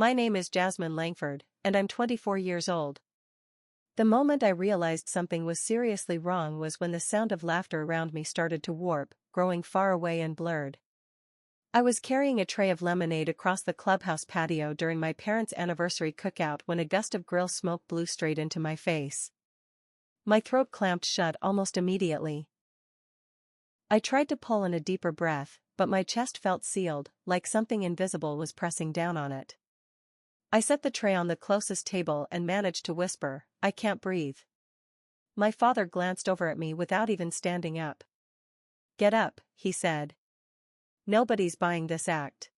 My name is Jasmine Langford, and I'm 24 years old. The moment I realized something was seriously wrong was when the sound of laughter around me started to warp, growing far away and blurred. I was carrying a tray of lemonade across the clubhouse patio during my parents' anniversary cookout when a gust of grill smoke blew straight into my face. My throat clamped shut almost immediately. I tried to pull in a deeper breath, but my chest felt sealed, like something invisible was pressing down on it. I set the tray on the closest table and managed to whisper, "I can't breathe." My father glanced over at me without even standing up. "Get up," he said. "Nobody's buying this act."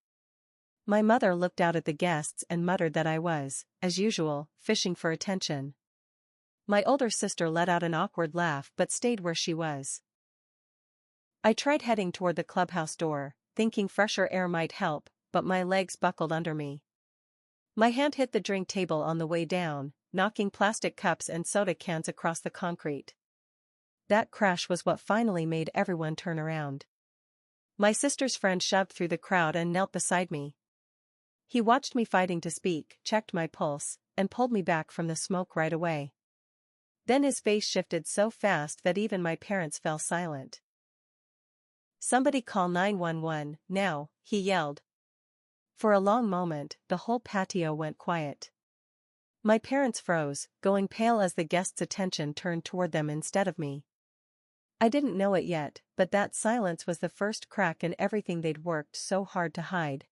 My mother looked out at the guests and muttered that I was, as usual, fishing for attention. My older sister let out an awkward laugh but stayed where she was. I tried heading toward the clubhouse door, thinking fresher air might help, but my legs buckled under me. My hand hit the drink table on the way down, knocking plastic cups and soda cans across the concrete. That crash was what finally made everyone turn around. My sister's friend shoved through the crowd and knelt beside me. He watched me fighting to speak, checked my pulse, and pulled me back from the smoke right away. Then his face shifted so fast that even my parents fell silent. "Somebody call 911, now," he yelled. For a long moment, the whole patio went quiet. My parents froze, going pale as the guests' attention turned toward them instead of me. I didn't know it yet, but that silence was the first crack in everything they'd worked so hard to hide.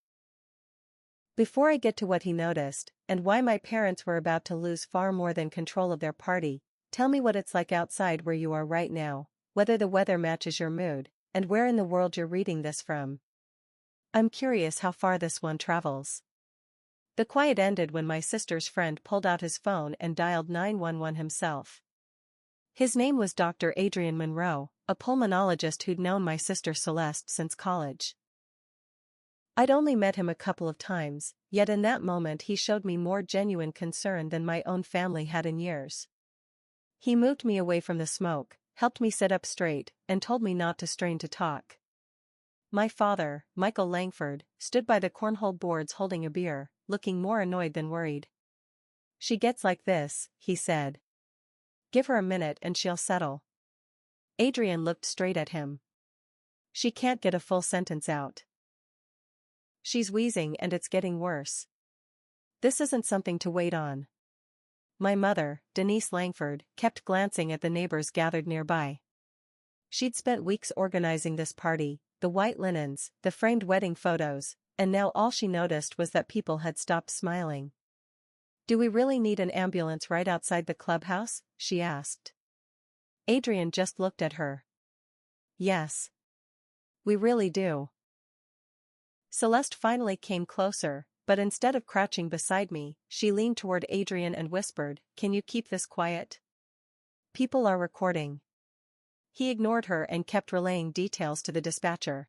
Before I get to what he noticed, and why my parents were about to lose far more than control of their party, tell me what it's like outside where you are right now, whether the weather matches your mood, and where in the world you're reading this from. I'm curious how far this one travels. The quiet ended when my sister's friend pulled out his phone and dialed 911 himself. His name was Dr. Adrian Monroe, a pulmonologist who'd known my sister Celeste since college. I'd only met him a couple of times, yet in that moment he showed me more genuine concern than my own family had in years. He moved me away from the smoke, helped me sit up straight, and told me not to strain to talk. My father, Michael Langford, stood by the cornhole boards holding a beer, looking more annoyed than worried. "She gets like this," he said. "Give her a minute and she'll settle." Adrian looked straight at him. "She can't get a full sentence out. She's wheezing and it's getting worse. This isn't something to wait on." My mother, Denise Langford, kept glancing at the neighbors gathered nearby. She'd spent weeks organizing this party, the white linens, the framed wedding photos, and now all she noticed was that people had stopped smiling. "Do we really need an ambulance right outside the clubhouse?" she asked. Adrian just looked at her. "Yes. We really do." Celeste finally came closer, but instead of crouching beside me, she leaned toward Adrian and whispered, "Can you keep this quiet? People are recording." He ignored her and kept relaying details to the dispatcher.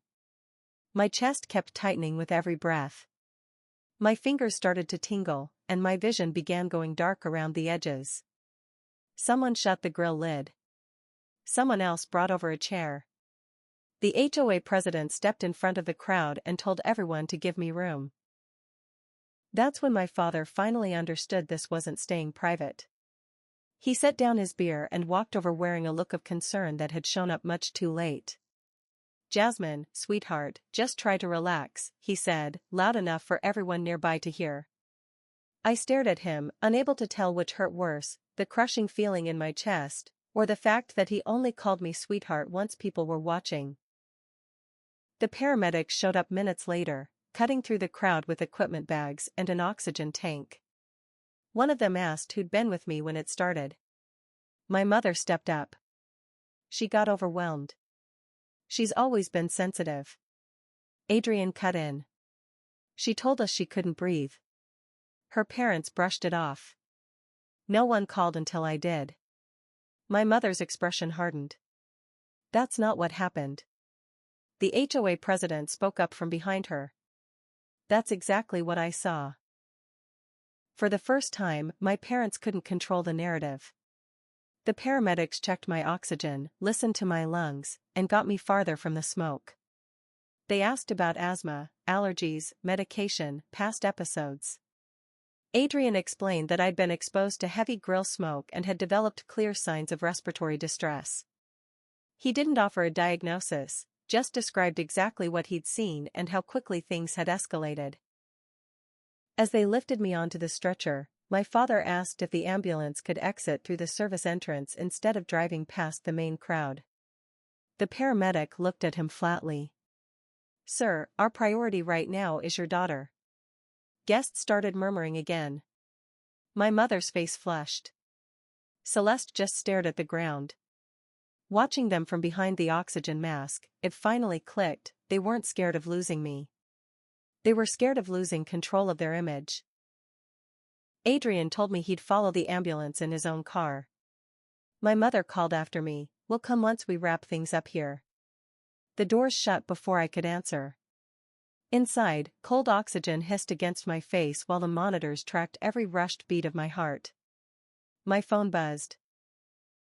My chest kept tightening with every breath. My fingers started to tingle, and my vision began going dark around the edges. Someone shut the grill lid. Someone else brought over a chair. The HOA president stepped in front of the crowd and told everyone to give me room. That's when my father finally understood this wasn't staying private. He set down his beer and walked over wearing a look of concern that had shown up much too late. "Jasmine, sweetheart, just try to relax," he said, loud enough for everyone nearby to hear. I stared at him, unable to tell which hurt worse, the crushing feeling in my chest, or the fact that he only called me sweetheart once people were watching. The paramedics showed up minutes later, cutting through the crowd with equipment bags and an oxygen tank. One of them asked who'd been with me when it started. My mother stepped up. She got overwhelmed. "She's always been sensitive." Adrian cut in. "She told us she couldn't breathe." Her parents brushed it off. "No one called until I did." My mother's expression hardened. "That's not what happened." The HOA president spoke up from behind her. "That's exactly what I saw." For the first time, my parents couldn't control the narrative. The paramedics checked my oxygen, listened to my lungs, and got me farther from the smoke. They asked about asthma, allergies, medication, past episodes. Adrian explained that I'd been exposed to heavy grill smoke and had developed clear signs of respiratory distress. He didn't offer a diagnosis, just described exactly what he'd seen and how quickly things had escalated. As they lifted me onto the stretcher, my father asked if the ambulance could exit through the service entrance instead of driving past the main crowd. The paramedic looked at him flatly. "Sir, our priority right now is your daughter." Guests started murmuring again. My mother's face flushed. Celeste just stared at the ground. Watching them from behind the oxygen mask, it finally clicked, they weren't scared of losing me. They were scared of losing control of their image. Adrian told me he'd follow the ambulance in his own car. My mother called after me, "We'll come once we wrap things up here." The doors shut before I could answer. Inside, cold oxygen hissed against my face while the monitors tracked every rushed beat of my heart. My phone buzzed.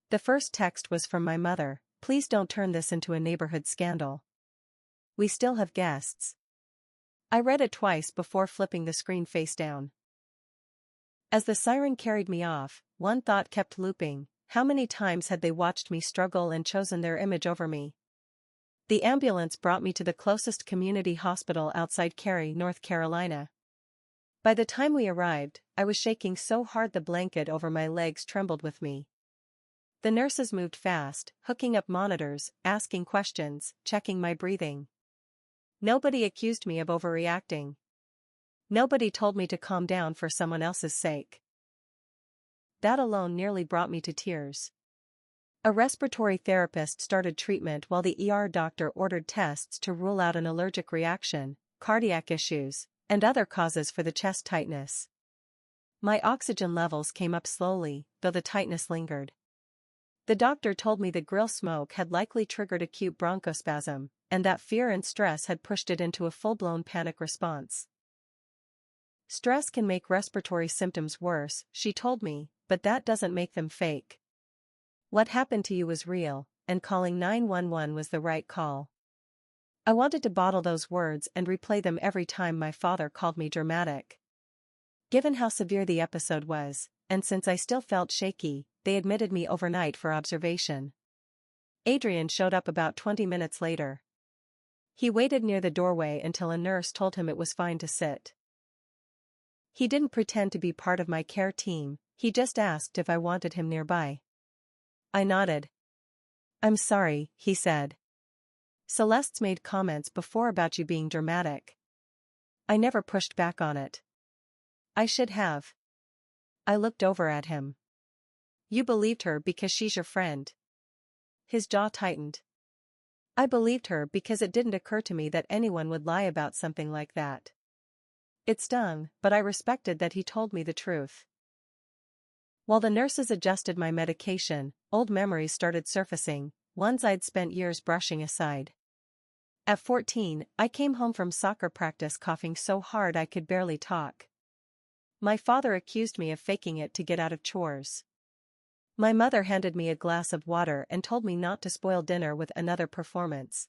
The first text was from my mother, "Please don't turn this into a neighborhood scandal. We still have guests." I read it twice before flipping the screen face down. As the siren carried me off, one thought kept looping: how many times had they watched me struggle and chosen their image over me? The ambulance brought me to the closest community hospital outside Cary, North Carolina. By the time we arrived, I was shaking so hard the blanket over my legs trembled with me. The nurses moved fast, hooking up monitors, asking questions, checking my breathing. Nobody accused me of overreacting. Nobody told me to calm down for someone else's sake. That alone nearly brought me to tears. A respiratory therapist started treatment while the ER doctor ordered tests to rule out an allergic reaction, cardiac issues, and other causes for the chest tightness. My oxygen levels came up slowly, though the tightness lingered. The doctor told me the grill smoke had likely triggered acute bronchospasm, and that fear and stress had pushed it into a full-blown panic response. "Stress can make respiratory symptoms worse," she told me, "but that doesn't make them fake. What happened to you was real, and calling 911 was the right call." I wanted to bottle those words and replay them every time my father called me dramatic. Given how severe the episode was, and since I still felt shaky, they admitted me overnight for observation. Adrian showed up about 20 minutes later. He waited near the doorway until a nurse told him it was fine to sit. He didn't pretend to be part of my care team, he just asked if I wanted him nearby. I nodded. "I'm sorry," he said. "Celeste's made comments before about you being dramatic." I never pushed back on it. I should have. I looked over at him. "You believed her because she's your friend." His jaw tightened. I believed her because it didn't occur to me that anyone would lie about something like that. It stung, but I respected that he told me the truth. While the nurses adjusted my medication, old memories started surfacing, ones I'd spent years brushing aside. At 14, I came home from soccer practice coughing so hard I could barely talk. My father accused me of faking it to get out of chores. My mother handed me a glass of water and told me not to spoil dinner with another performance.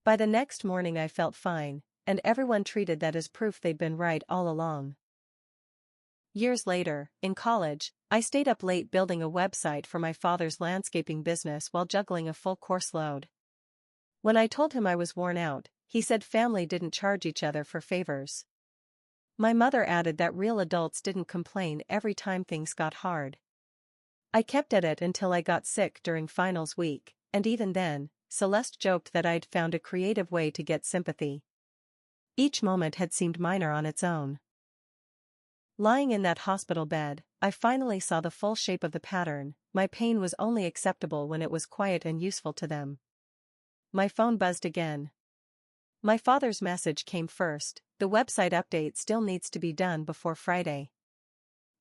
By the next morning I felt fine, and everyone treated that as proof they'd been right all along. Years later, in college, I stayed up late building a website for my father's landscaping business while juggling a full course load. When I told him I was worn out, he said family didn't charge each other for favors. My mother added that real adults didn't complain every time things got hard. I kept at it until I got sick during finals week, and even then, Celeste joked that I'd found a creative way to get sympathy. Each moment had seemed minor on its own. Lying in that hospital bed, I finally saw the full shape of the pattern. My pain was only acceptable when it was quiet and useful to them. My phone buzzed again. My father's message came first: "The website update still needs to be done before Friday.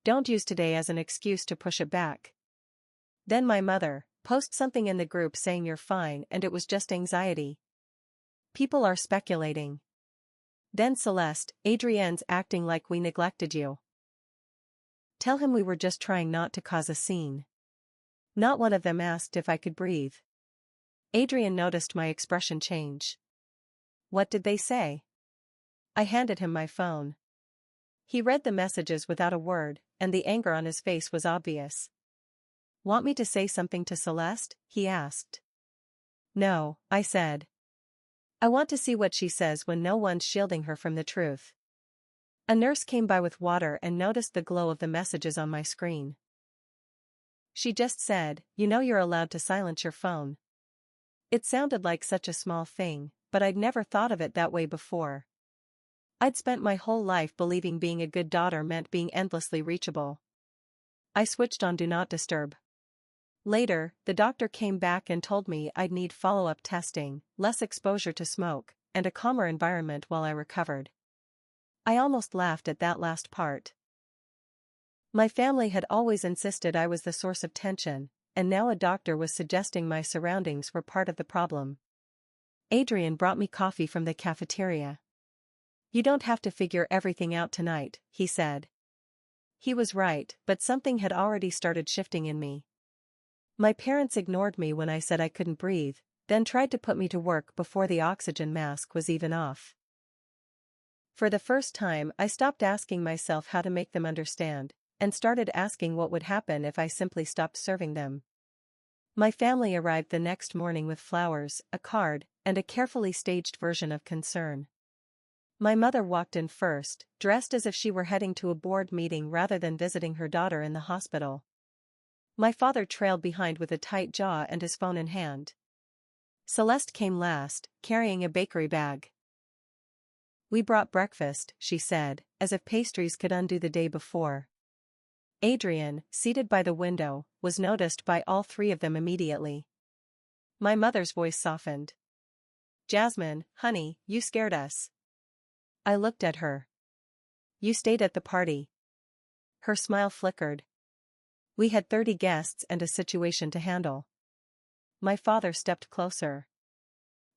Don't use today as an excuse to push it back." Then my mother: "Post something in the group saying you're fine and it was just anxiety. People are speculating." Then Celeste: "Adrienne's acting like we neglected you. Tell him we were just trying not to cause a scene." Not one of them asked if I could breathe. Adrian noticed my expression change. "What did they say?" I handed him my phone. He read the messages without a word, and the anger on his face was obvious. "Want me to say something to Celeste?" he asked. "No," I said. "I want to see what she says when no one's shielding her from the truth." A nurse came by with water and noticed the glow of the messages on my screen. She just said, "You know you're allowed to silence your phone." It sounded like such a small thing, but I'd never thought of it that way before. I'd spent my whole life believing being a good daughter meant being endlessly reachable. I switched on Do Not Disturb. Later, the doctor came back and told me I'd need follow-up testing, less exposure to smoke, and a calmer environment while I recovered. I almost laughed at that last part. My family had always insisted I was the source of tension, and now a doctor was suggesting my surroundings were part of the problem. Adrian brought me coffee from the cafeteria. "You don't have to figure everything out tonight," he said. He was right, but something had already started shifting in me. My parents ignored me when I said I couldn't breathe, then tried to put me to work before the oxygen mask was even off. For the first time, I stopped asking myself how to make them understand, and started asking what would happen if I simply stopped serving them. My family arrived the next morning with flowers, a card, and a carefully staged version of concern. My mother walked in first, dressed as if she were heading to a board meeting rather than visiting her daughter in the hospital. My father trailed behind with a tight jaw and his phone in hand. Celeste came last, carrying a bakery bag. "We brought breakfast," she said, as if pastries could undo the day before. Adrian, seated by the window, was noticed by all three of them immediately. My mother's voice softened. "Jasmine, honey, you scared us." I looked at her. "You stayed at the party." Her smile flickered. "We had 30 guests and a situation to handle." My father stepped closer.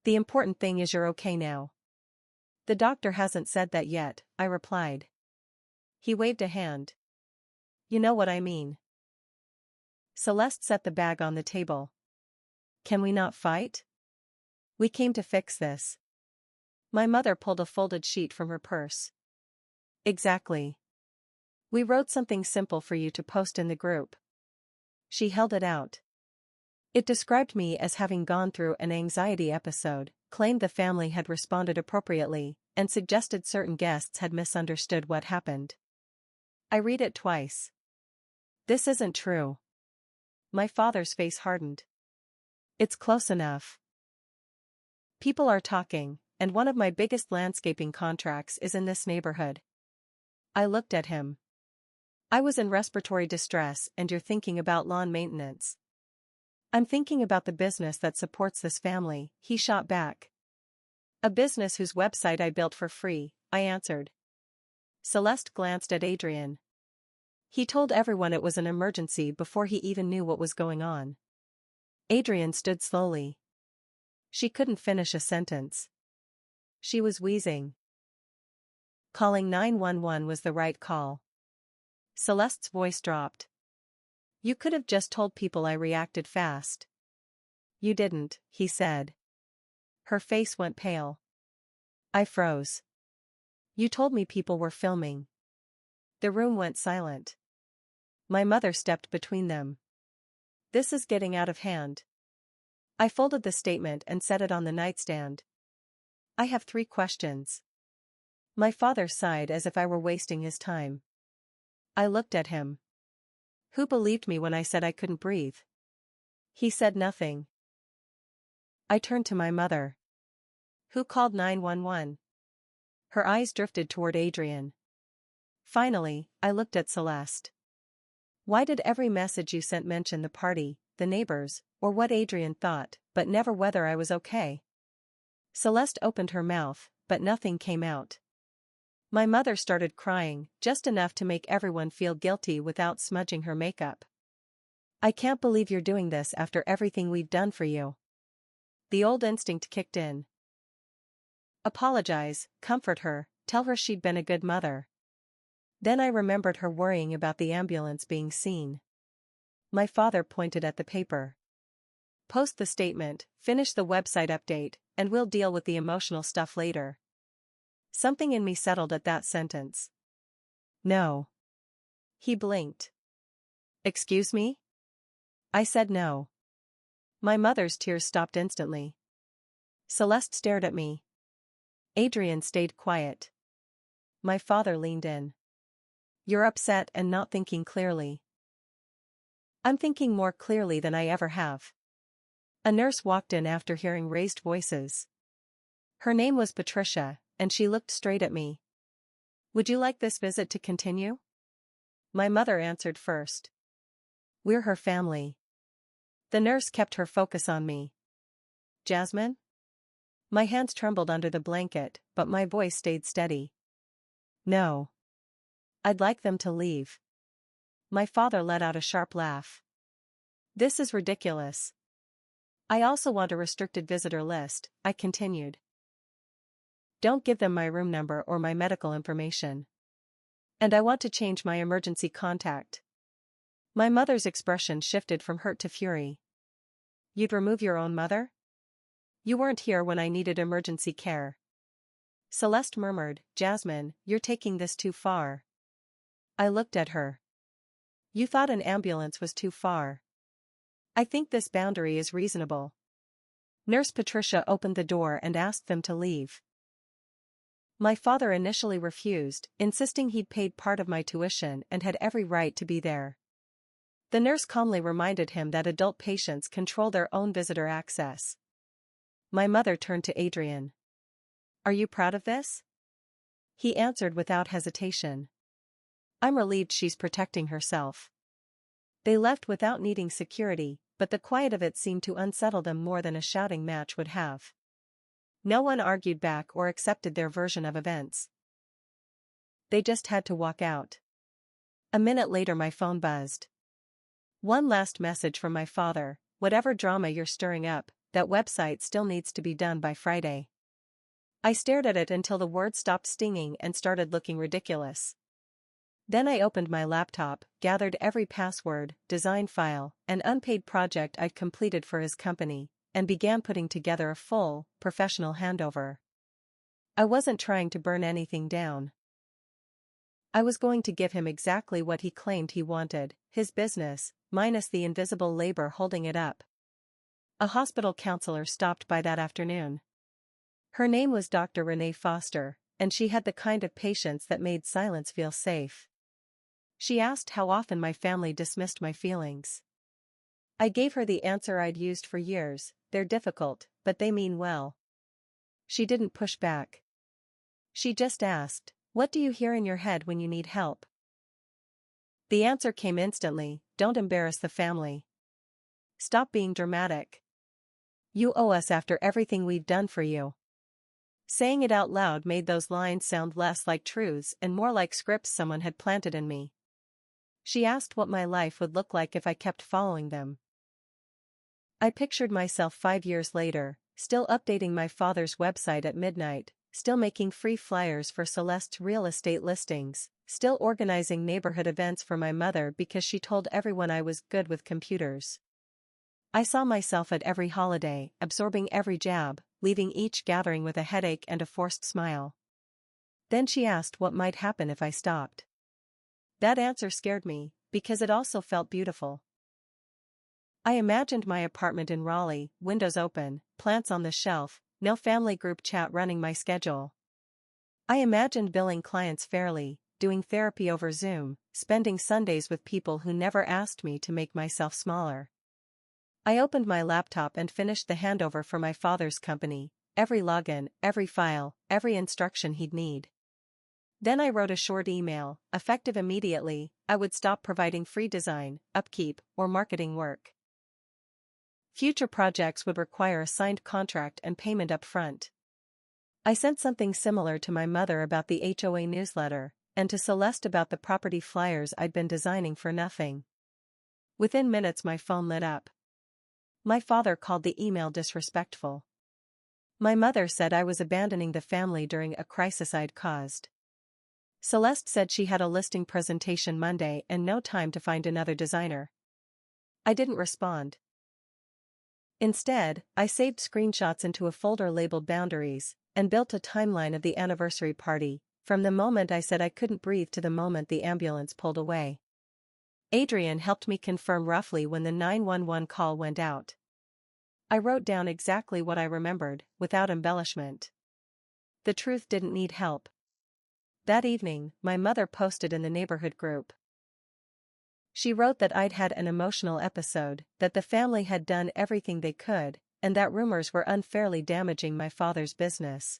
"The important thing is you're okay now." "The doctor hasn't said that yet," I replied. He waved a hand. "You know what I mean." Celeste set the bag on the table. "Can we not fight? We came to fix this." My mother pulled a folded sheet from her purse. "Exactly. We wrote something simple for you to post in the group." She held it out. It described me as having gone through an anxiety episode, claimed the family had responded appropriately, and suggested certain guests had misunderstood what happened. I read it twice. "This isn't true." My father's face hardened. "It's close enough. People are talking, and one of my biggest landscaping contracts is in this neighborhood." I looked at him. "I was in respiratory distress and you're thinking about lawn maintenance." "I'm thinking about the business that supports this family," he shot back. "A business whose website I built for free," I answered. Celeste glanced at Adrian. "He told everyone it was an emergency before he even knew what was going on." Adrian stood slowly. She couldn't finish a sentence. She was wheezing. Calling 911 was the right call. Celeste's voice dropped. "You could have just told people I reacted fast." "You didn't," he said. Her face went pale. I froze. "You told me people were filming." The room went silent. My mother stepped between them. "This is getting out of hand." I folded the statement and set it on the nightstand. "I have 3 questions." My father sighed as if I were wasting his time. I looked at him. "Who believed me when I said I couldn't breathe?" He said nothing. I turned to my mother. "Who called 911? Her eyes drifted toward Adrian. Finally, I looked at Celeste. "Why did every message you sent mention the party, the neighbors, or what Adrian thought, but never whether I was okay?" Celeste opened her mouth, but nothing came out. My mother started crying, just enough to make everyone feel guilty without smudging her makeup. "I can't believe you're doing this after everything we've done for you." The old instinct kicked in. "Apologize, comfort her, tell her she'd been a good mother." Then I remembered her worrying about the ambulance being seen. My father pointed at the paper. "Post the statement, finish the website update, and we'll deal with the emotional stuff later." Something in me settled at that sentence. No. He blinked. Excuse me? I said no. My mother's tears stopped instantly. Celeste stared at me. Adrian stayed quiet. My father leaned in. You're upset and not thinking clearly. I'm thinking more clearly than I ever have. A nurse walked in after hearing raised voices. Her name was Patricia, and she looked straight at me. Would you like this visit to continue? My mother answered first. We're her family. The nurse kept her focus on me. Jasmine? My hands trembled under the blanket, but my voice stayed steady. No. I'd like them to leave. My father let out a sharp laugh. This is ridiculous. I also want a restricted visitor list, I continued. Don't give them my room number or my medical information. And I want to change my emergency contact. My mother's expression shifted from hurt to fury. You'd remove your own mother? You weren't here when I needed emergency care. Celeste murmured, Jasmine, you're taking this too far. I looked at her. You thought an ambulance was too far. I think this boundary is reasonable. Nurse Patricia opened the door and asked them to leave. My father initially refused, insisting he'd paid part of my tuition and had every right to be there. The nurse calmly reminded him that adult patients control their own visitor access. My mother turned to Adrian. Are you proud of this? He answered without hesitation. I'm relieved she's protecting herself. They left without needing security, but the quiet of it seemed to unsettle them more than a shouting match would have. No one argued back or accepted their version of events. They just had to walk out. A minute later my phone buzzed. One last message from my father, whatever drama you're stirring up, that website still needs to be done by Friday. I stared at it until the words stopped stinging and started looking ridiculous. Then I opened my laptop, gathered every password, design file, and unpaid project I'd completed for his company, and began putting together a full, professional handover. I wasn't trying to burn anything down. I was going to give him exactly what he claimed he wanted, his business, minus the invisible labor holding it up. A hospital counselor stopped by that afternoon. Her name was Dr. Renee Foster, and she had the kind of patience that made silence feel safe. She asked how often my family dismissed my feelings. I gave her the answer I'd used for years, they're difficult, but they mean well. She didn't push back. She just asked, what do you hear in your head when you need help? The answer came instantly, don't embarrass the family. Stop being dramatic. You owe us after everything we've done for you. Saying it out loud made those lines sound less like truths and more like scripts someone had planted in me. She asked what my life would look like if I kept following them. I pictured myself 5 years later, still updating my father's website at midnight, still making free flyers for Celeste's real estate listings, still organizing neighborhood events for my mother because she told everyone I was good with computers. I saw myself at every holiday, absorbing every jab, leaving each gathering with a headache and a forced smile. Then she asked what might happen if I stopped. That answer scared me, because it also felt beautiful. I imagined my apartment in Raleigh, windows open, plants on the shelf, no family group chat running my schedule. I imagined billing clients fairly, doing therapy over Zoom, spending Sundays with people who never asked me to make myself smaller. I opened my laptop and finished the handover for my father's company, every login, every file, every instruction he'd need. Then I wrote a short email, effective immediately, I would stop providing free design, upkeep, or marketing work. Future projects would require a signed contract and payment up front. I sent something similar to my mother about the HOA newsletter, and to Celeste about the property flyers I'd been designing for nothing. Within minutes my phone lit up. My father called the email disrespectful. My mother said I was abandoning the family during a crisis I'd caused. Celeste said she had a listing presentation Monday and no time to find another designer. I didn't respond. Instead, I saved screenshots into a folder labeled Boundaries, and built a timeline of the anniversary party, from the moment I said I couldn't breathe to the moment the ambulance pulled away. Adrian helped me confirm roughly when the 911 call went out. I wrote down exactly what I remembered, without embellishment. The truth didn't need help. That evening, my mother posted in the neighborhood group. She wrote that I'd had an emotional episode, that the family had done everything they could, and that rumors were unfairly damaging my father's business.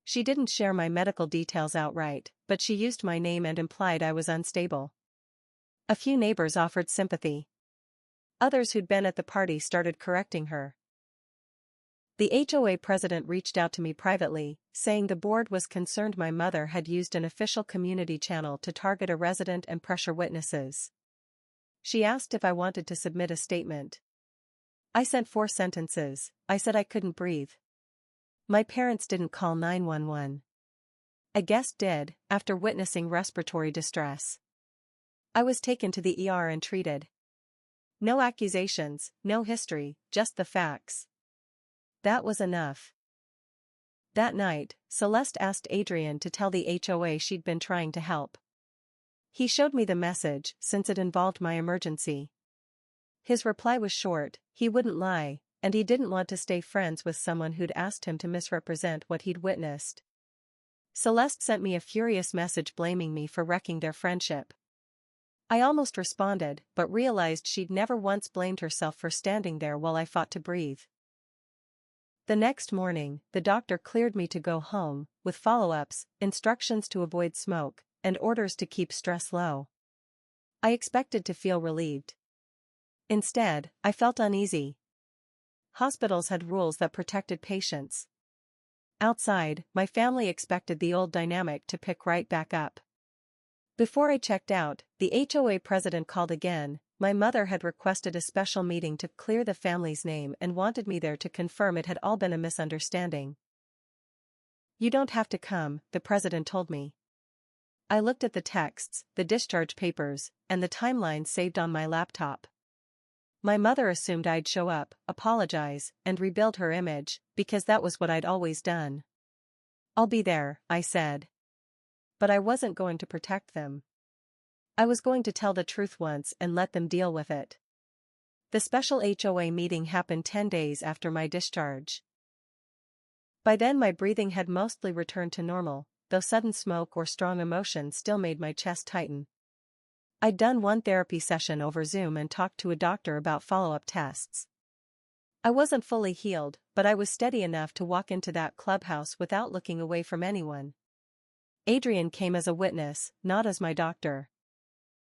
She didn't share my medical details outright, but she used my name and implied I was unstable. A few neighbors offered sympathy. Others who'd been at the party started correcting her. The HOA president reached out to me privately, saying the board was concerned my mother had used an official community channel to target a resident and pressure witnesses. She asked if I wanted to submit a statement. I sent 4 sentences. I said I couldn't breathe. My parents didn't call 911. A guest did, after witnessing respiratory distress. I was taken to the ER and treated. No accusations, no history, just the facts. That was enough. That night, Celeste asked Adrian to tell the HOA she'd been trying to help. He showed me the message, since it involved my emergency. His reply was short: he wouldn't lie, and he didn't want to stay friends with someone who'd asked him to misrepresent what he'd witnessed. Celeste sent me a furious message blaming me for wrecking their friendship. I almost responded, but realized she'd never once blamed herself for standing there while I fought to breathe. The next morning, the doctor cleared me to go home, with follow-ups, instructions to avoid smoke, and orders to keep stress low. I expected to feel relieved. Instead, I felt uneasy. Hospitals had rules that protected patients. Outside, my family expected the old dynamic to pick right back up. Before I checked out, the HOA president called again. My mother had requested a special meeting to clear the family's name and wanted me there to confirm it had all been a misunderstanding. "You don't have to come," the president told me. I looked at the texts, the discharge papers, and the timeline saved on my laptop. My mother assumed I'd show up, apologize, and rebuild her image, because that was what I'd always done. "I'll be there," I said. But I wasn't going to protect them. I was going to tell the truth once and let them deal with it. The special HOA meeting happened 10 days after my discharge. By then my breathing had mostly returned to normal, though sudden smoke or strong emotion still made my chest tighten. I'd done 1 therapy session over Zoom and talked to a doctor about follow-up tests. I wasn't fully healed, but I was steady enough to walk into that clubhouse without looking away from anyone. Adrian came as a witness, not as my doctor.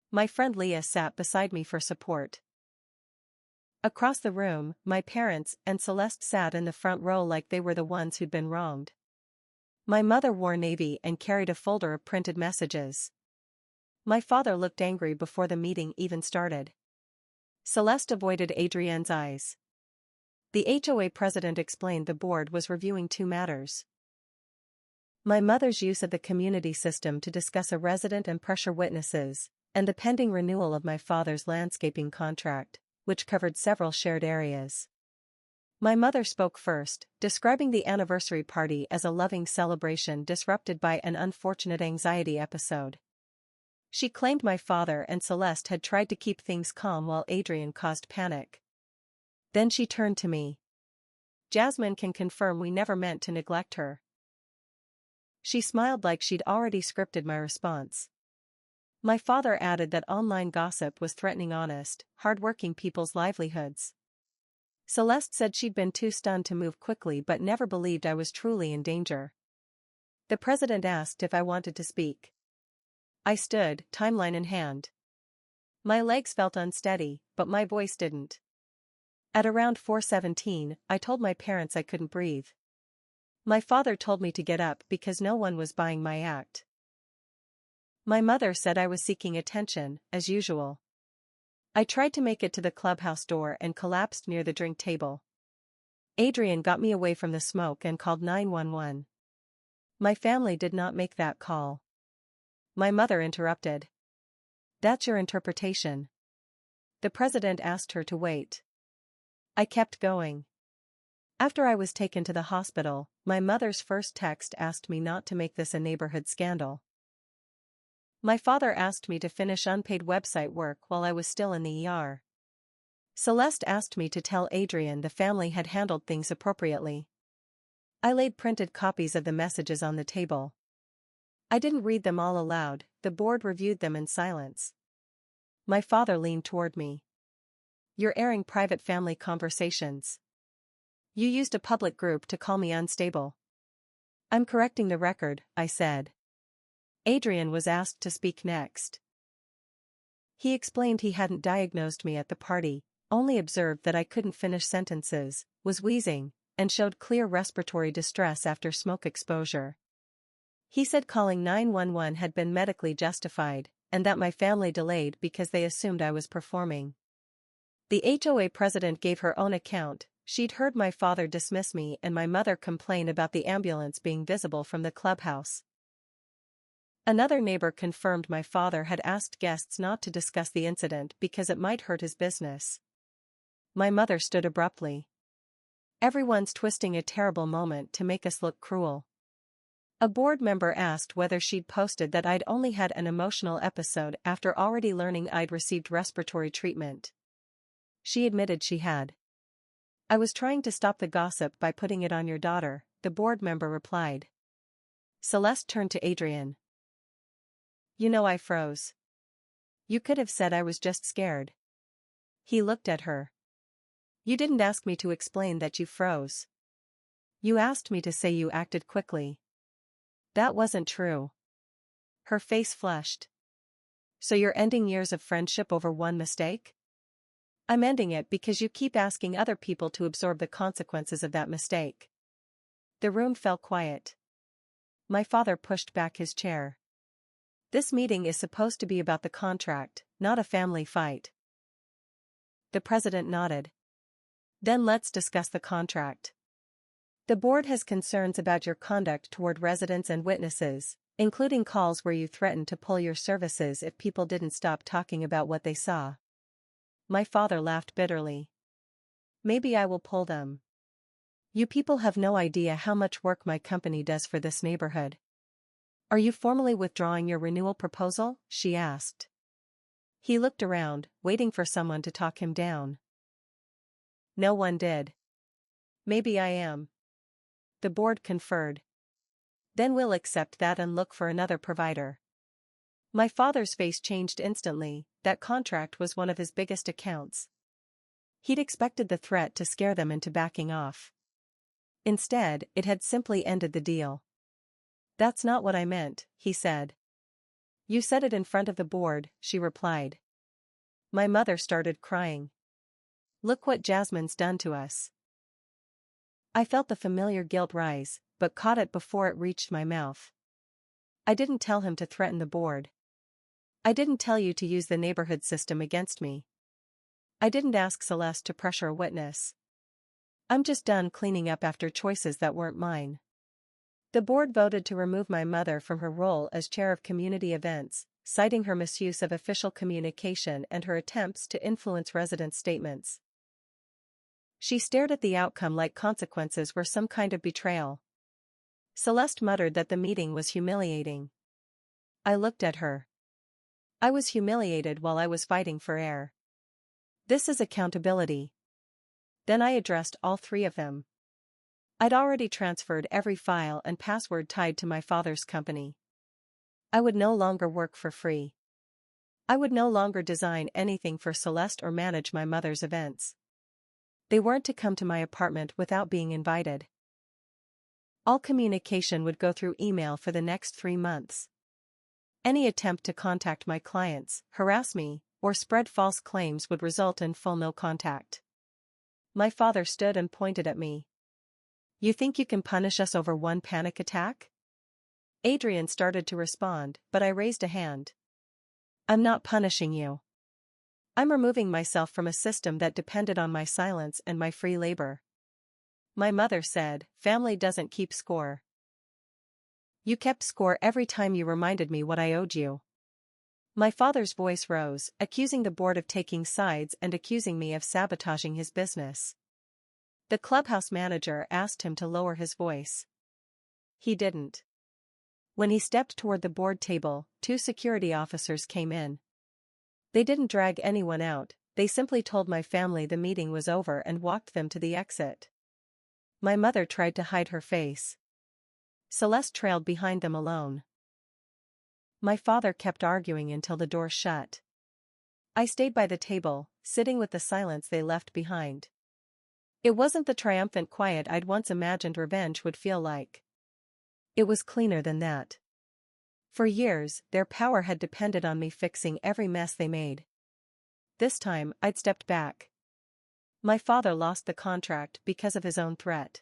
My friend Leah sat beside me for support. Across the room, my parents and Celeste sat in the front row like they were the ones who'd been wronged. My mother wore navy and carried a folder of printed messages. My father looked angry before the meeting even started. Celeste avoided Adrian's eyes. The HOA president explained the board was reviewing 2 matters. My mother's use of the community system to discuss a resident and pressure witnesses, and the pending renewal of my father's landscaping contract, which covered several shared areas. My mother spoke first, describing the anniversary party as a loving celebration disrupted by an unfortunate anxiety episode. She claimed my father and Celeste had tried to keep things calm while Adrian caused panic. Then she turned to me. "Jasmine can confirm we never meant to neglect her." She smiled like she'd already scripted my response. My father added that online gossip was threatening honest, hard-working people's livelihoods. Celeste said she'd been too stunned to move quickly but never believed I was truly in danger. The president asked if I wanted to speak. I stood, timeline in hand. My legs felt unsteady, but my voice didn't. At around 4:17, I told my parents I couldn't breathe. My father told me to get up because no one was buying my act. My mother said I was seeking attention, as usual. I tried to make it to the clubhouse door and collapsed near the drink table. Adrian got me away from the smoke and called 911. My family did not make that call. My mother interrupted. "That's your interpretation." The president asked her to wait. I kept going. After I was taken to the hospital, My mother's first text asked me not to make this a neighborhood scandal. My father asked me to finish unpaid website work while I was still in the ER. Celeste asked me to tell Adrian the family had handled things appropriately. I laid printed copies of the messages on the table. I didn't read them all aloud, the board reviewed them in silence. My father leaned toward me. You're airing private family conversations. You used a public group to call me unstable. I'm correcting the record, I said. Adrian was asked to speak next. He explained he hadn't diagnosed me at the party, only observed that I couldn't finish sentences, was wheezing, and showed clear respiratory distress after smoke exposure. He said calling 911 had been medically justified, and that my family delayed because they assumed I was performing. The HOA president gave her own account. She'd heard my father dismiss me and my mother complain about the ambulance being visible from the clubhouse. Another neighbor confirmed my father had asked guests not to discuss the incident because it might hurt his business. My mother stood abruptly. Everyone's twisting a terrible moment to make us look cruel. A board member asked whether she'd posted that I'd only had an emotional episode after already learning I'd received respiratory treatment. She admitted she had. I was trying to stop the gossip by putting it on your daughter, the board member replied. Celeste turned to Adrian. You know, I froze. You could have said I was just scared. He looked at her. You didn't ask me to explain that you froze. You asked me to say you acted quickly. That wasn't true. Her face flushed. So you're ending years of friendship over one mistake? I'm ending it because you keep asking other people to absorb the consequences of that mistake. The room fell quiet. My father pushed back his chair. This meeting is supposed to be about the contract, not a family fight. The president nodded. Then let's discuss the contract. The board has concerns about your conduct toward residents and witnesses, including calls where you threatened to pull your services if people didn't stop talking about what they saw. My father laughed bitterly. Maybe I will pull them. You people have no idea how much work my company does for this neighborhood. Are you formally withdrawing your renewal proposal? She asked. He looked around, waiting for someone to talk him down. No one did. Maybe I am. The board conferred. Then we'll accept that and look for another provider. My father's face changed instantly. That contract was one of his biggest accounts. He'd expected the threat to scare them into backing off. Instead, it had simply ended the deal. That's not what I meant, he said. You said it in front of the board, she replied. My mother started crying. Look what Jasmine's done to us. I felt the familiar guilt rise, but caught it before it reached my mouth. I didn't tell him to threaten the board. I didn't tell you to use the neighborhood system against me. I didn't ask Celeste to pressure a witness. I'm just done cleaning up after choices that weren't mine. The board voted to remove my mother from her role as chair of community events, citing her misuse of official communication and her attempts to influence residents' statements. She stared at the outcome like consequences were some kind of betrayal. Celeste muttered that the meeting was humiliating. I looked at her. I was humiliated while I was fighting for air. This is accountability. Then I addressed all three of them. I'd already transferred every file and password tied to my father's company. I would no longer work for free. I would no longer design anything for Celeste or manage my mother's events. They weren't to come to my apartment without being invited. All communication would go through email for the next 3 months. Any attempt to contact my clients, harass me, or spread false claims would result in full no contact. My father stood and pointed at me. You think you can punish us over one panic attack? Adrian started to respond, but I raised a hand. I'm not punishing you. I'm removing myself from a system that depended on my silence and my free labor. My mother said, family doesn't keep score. You kept score every time you reminded me what I owed you. My father's voice rose, accusing the board of taking sides and accusing me of sabotaging his business. The clubhouse manager asked him to lower his voice. He didn't. When he stepped toward the board table, two security officers came in. They didn't drag anyone out, they simply told my family the meeting was over and walked them to the exit. My mother tried to hide her face. Celeste trailed behind them alone. My father kept arguing until the door shut. I stayed by the table, sitting with the silence they left behind. It wasn't the triumphant quiet I'd once imagined revenge would feel like. It was cleaner than that. For years, their power had depended on me fixing every mess they made. This time, I'd stepped back. My father lost the contract because of his own threat.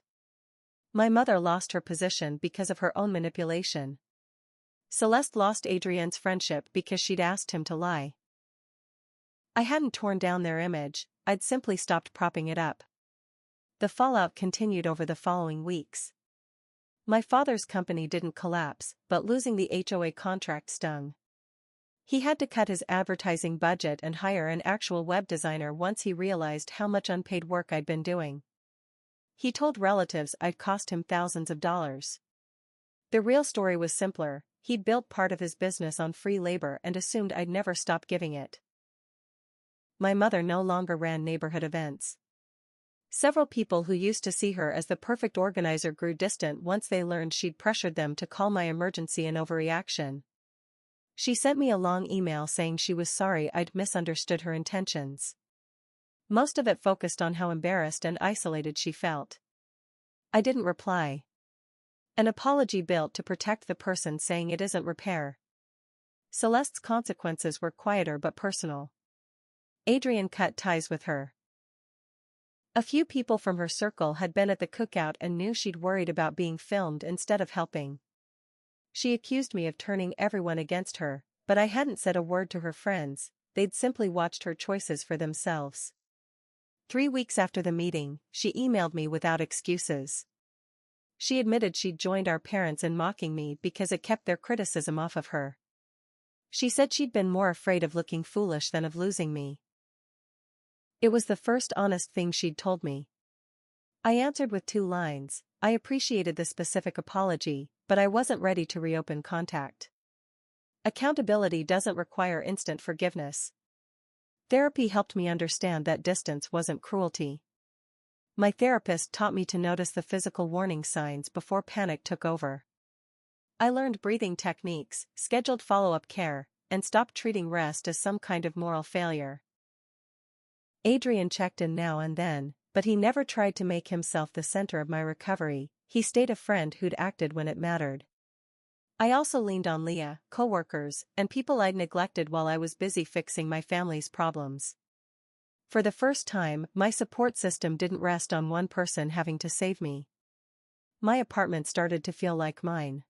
My mother lost her position because of her own manipulation. Celeste lost Adrienne's friendship because she'd asked him to lie. I hadn't torn down their image, I'd simply stopped propping it up. The fallout continued over the following weeks. My father's company didn't collapse, but losing the HOA contract stung. He had to cut his advertising budget and hire an actual web designer once he realized how much unpaid work I'd been doing. He told relatives I'd cost him thousands of dollars. The real story was simpler. He'd built part of his business on free labor and assumed I'd never stop giving it. My mother no longer ran neighborhood events. Several people who used to see her as the perfect organizer grew distant once they learned she'd pressured them to call my emergency an overreaction. She sent me a long email saying she was sorry I'd misunderstood her intentions. Most of it focused on how embarrassed and isolated she felt. I didn't reply. An apology built to protect the person saying it isn't repair. Celeste's consequences were quieter but personal. Adrienne cut ties with her. A few people from her circle had been at the cookout and knew she'd worried about being filmed instead of helping. She accused me of turning everyone against her, but I hadn't said a word to her friends, they'd simply watched her choices for themselves. 3 weeks after the meeting, she emailed me without excuses. She admitted she'd joined our parents in mocking me because it kept their criticism off of her. She said she'd been more afraid of looking foolish than of losing me. It was the first honest thing she'd told me. I answered with 2 lines. I appreciated the specific apology, but I wasn't ready to reopen contact. Accountability doesn't require instant forgiveness. Therapy helped me understand that distance wasn't cruelty. My therapist taught me to notice the physical warning signs before panic took over. I learned breathing techniques, scheduled follow-up care, and stopped treating rest as some kind of moral failure. Adrian checked in now and then, but he never tried to make himself the center of my recovery. He stayed a friend who'd acted when it mattered. I also leaned on Leah, coworkers, and people I'd neglected while I was busy fixing my family's problems. For the first time, my support system didn't rest on one person having to save me. My apartment started to feel like mine.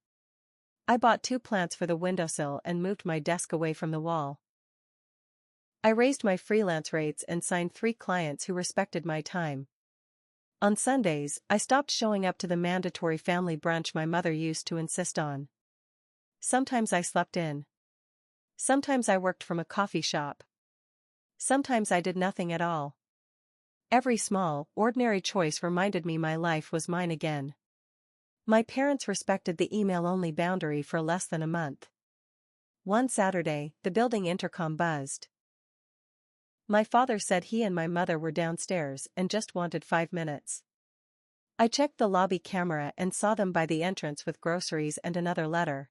I bought 2 plants for the windowsill and moved my desk away from the wall. I raised my freelance rates and signed 3 clients who respected my time. On Sundays, I stopped showing up to the mandatory family brunch my mother used to insist on. Sometimes I slept in. Sometimes I worked from a coffee shop. Sometimes I did nothing at all. Every small, ordinary choice reminded me my life was mine again. My parents respected the email-only boundary for less than a month. One Saturday, the building intercom buzzed. My father said he and my mother were downstairs and just wanted 5 minutes. I checked the lobby camera and saw them by the entrance with groceries and another letter.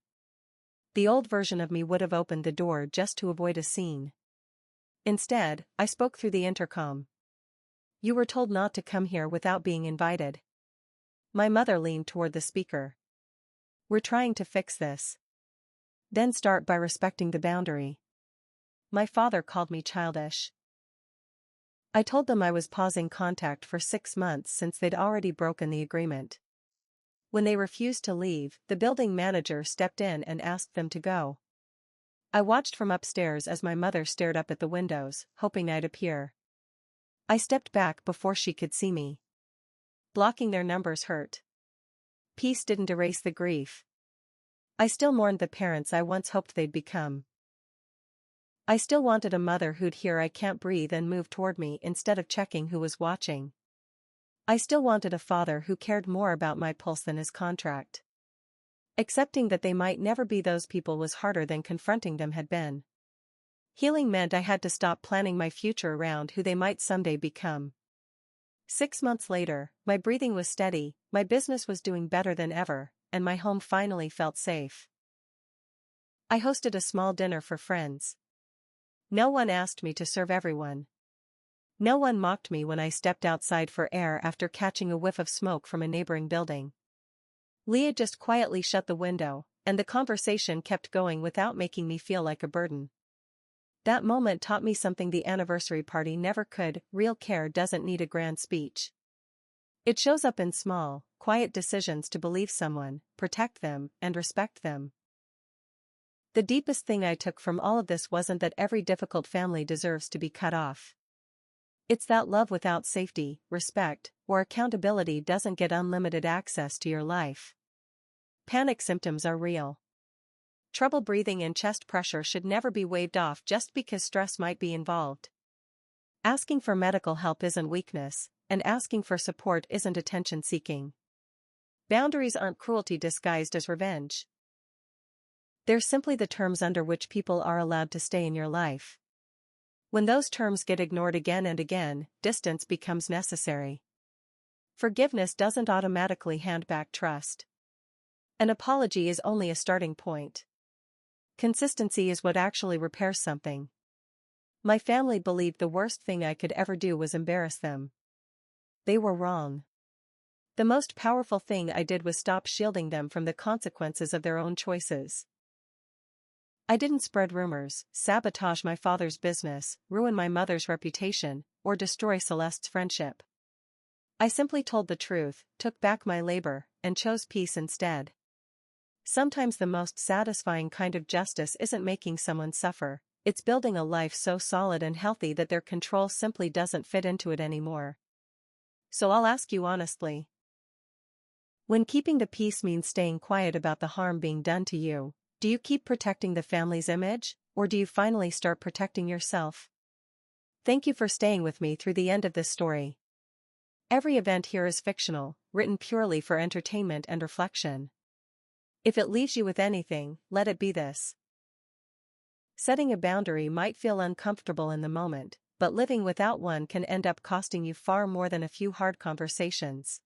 The old version of me would have opened the door just to avoid a scene. Instead, I spoke through the intercom. "You were told not to come here without being invited." My mother leaned toward the speaker. "We're trying to fix this. Then start by respecting the boundary." My father called me childish. I told them I was pausing contact for 6 months since they'd already broken the agreement. When they refused to leave, the building manager stepped in and asked them to go. I watched from upstairs as my mother stared up at the windows, hoping I'd appear. I stepped back before she could see me. Blocking their numbers hurt. Peace didn't erase the grief. I still mourned the parents I once hoped they'd become. I still wanted a mother who'd hear "I can't breathe" and move toward me instead of checking who was watching. I still wanted a father who cared more about my pulse than his contract. Accepting that they might never be those people was harder than confronting them had been. Healing meant I had to stop planning my future around who they might someday become. 6 months later, my breathing was steady, my business was doing better than ever, and my home finally felt safe. I hosted a small dinner for friends. No one asked me to serve everyone. No one mocked me when I stepped outside for air after catching a whiff of smoke from a neighboring building. Leah just quietly shut the window, and the conversation kept going without making me feel like a burden. That moment taught me something the anniversary party never could: real care doesn't need a grand speech. It shows up in small, quiet decisions to believe someone, protect them, and respect them. The deepest thing I took from all of this wasn't that every difficult family deserves to be cut off. It's that love without safety, respect, or accountability doesn't get unlimited access to your life. Panic symptoms are real. Trouble breathing and chest pressure should never be waved off just because stress might be involved. Asking for medical help isn't weakness, and asking for support isn't attention-seeking. Boundaries aren't cruelty disguised as revenge. They're simply the terms under which people are allowed to stay in your life. When those terms get ignored again and again, distance becomes necessary. Forgiveness doesn't automatically hand back trust. An apology is only a starting point. Consistency is what actually repairs something. My family believed the worst thing I could ever do was embarrass them. They were wrong. The most powerful thing I did was stop shielding them from the consequences of their own choices. I didn't spread rumors, sabotage my father's business, ruin my mother's reputation, or destroy Celeste's friendship. I simply told the truth, took back my labor, and chose peace instead. Sometimes the most satisfying kind of justice isn't making someone suffer, it's building a life so solid and healthy that their control simply doesn't fit into it anymore. So I'll ask you honestly. When keeping the peace means staying quiet about the harm being done to you, do you keep protecting the family's image, or do you finally start protecting yourself? Thank you for staying with me through the end of this story. Every event here is fictional, written purely for entertainment and reflection. If it leaves you with anything, let it be this. Setting a boundary might feel uncomfortable in the moment, but living without one can end up costing you far more than a few hard conversations.